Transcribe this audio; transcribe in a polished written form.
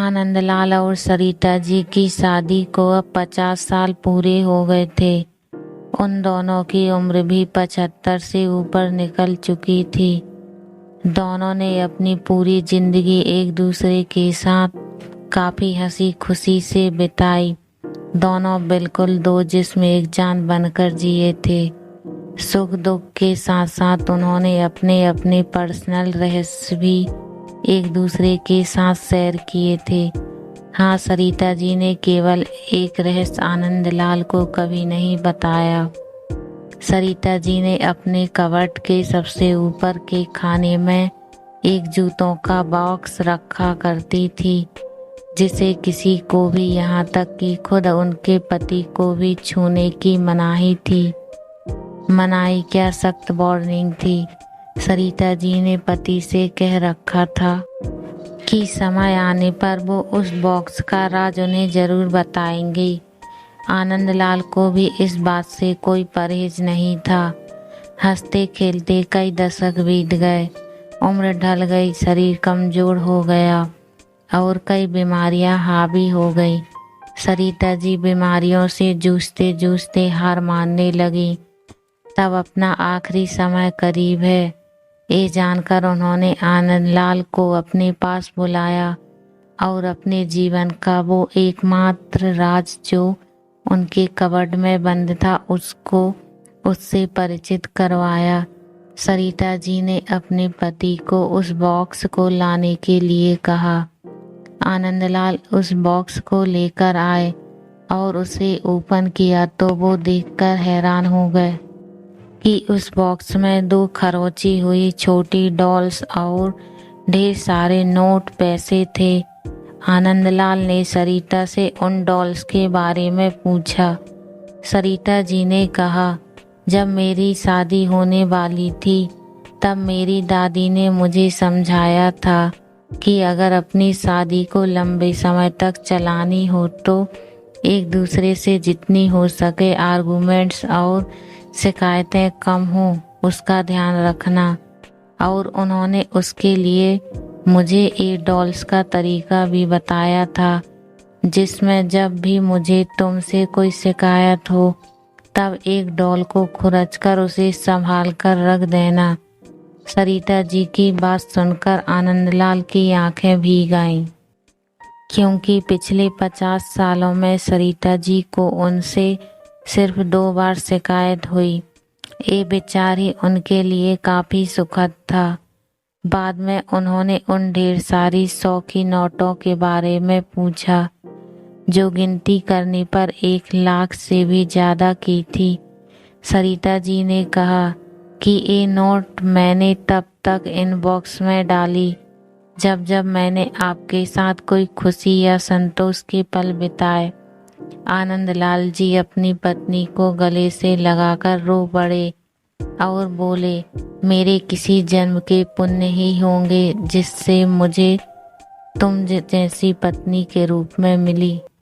आनंदलाल और सरिता जी की शादी को अब 50 साल पूरे हो गए थे। उन दोनों की उम्र भी 75 से ऊपर निकल चुकी थी। दोनों ने अपनी पूरी जिंदगी एक दूसरे के साथ काफी हंसी खुशी से बिताई। दोनों बिल्कुल दो जिस्म एक जान बनकर जिए थे। सुख दुख के साथ साथ उन्होंने अपने अपने पर्सनल रहस्य भी एक दूसरे के साथ शेयर किए थे। हाँ, सरिता जी ने केवल एक रहस्य आनंदलाल को कभी नहीं बताया। सरिता जी ने अपने कबर्ड के सबसे ऊपर के खाने में एक जूतों का बॉक्स रखा करती थी, जिसे किसी को भी, यहाँ तक कि खुद उनके पति को भी छूने की मनाही थी। मनाही क्या, सख्त वार्निंग थी। सरिता जी ने पति से कह रखा था कि समय आने पर वो उस बॉक्स का राज उन्हें जरूर बताएंगे। आनंदलाल को भी इस बात से कोई परहेज नहीं था। हंसते खेलते कई दशक बीत गए, उम्र ढल गई, शरीर कमजोर हो गया और कई बीमारियां हावी हो गई। सरिता जी बीमारियों से जूझते जूझते हार मानने लगी। तब अपना आखिरी समय करीब है, ये जानकर उन्होंने आनंदलाल को अपने पास बुलाया और अपने जीवन का वो एकमात्र राज जो उनके कबर्ड में बंद था उसको उससे परिचित करवाया। सरिता जी ने अपने पति को उस बॉक्स को लाने के लिए कहा। आनंदलाल उस बॉक्स को लेकर आए और उसे ओपन किया तो वो देखकर हैरान हो गए कि उस बॉक्स में 2 खरोची हुई छोटी डॉल्स और ढेर सारे नोट पैसे थे। आनंदलाल ने सरिता से उन डॉल्स के बारे में पूछा। सरिता जी ने कहा, जब मेरी शादी होने वाली थी तब मेरी दादी ने मुझे समझाया था कि अगर अपनी शादी को लंबे समय तक चलानी हो तो एक दूसरे से जितनी हो सके आर्गुमेंट्स और शिकायतें कम हो, उसका ध्यान रखना। और उन्होंने उसके लिए मुझे ये डॉल्स का तरीका भी बताया था, जिसमें जब भी मुझे तुमसे कोई शिकायत हो तब एक डॉल को खुरचकर उसे संभाल कर रख देना। सरिता जी की बात सुनकर आनंदलाल की आंखें भीग आईं, क्योंकि पिछले 50 सालों में सरिता जी को उनसे सिर्फ 2 बार शिकायत हुई। ये विचार ही उनके लिए काफी सुखद था। बाद में उन्होंने उन ढेर सारी 100 की नोटों के बारे में पूछा, जो गिनती करने पर 1 लाख से भी ज्यादा की थी। सरिता जी ने कहा कि ये नोट मैंने तब तक इन बॉक्स में डाली जब जब मैंने आपके साथ कोई खुशी या संतोष के पल बिताए। आनंदलाल जी अपनी पत्नी को गले से लगाकर रो पड़े और बोले, मेरे किसी जन्म के पुण्य ही होंगे जिससे मुझे तुम जैसी पत्नी के रूप में मिली।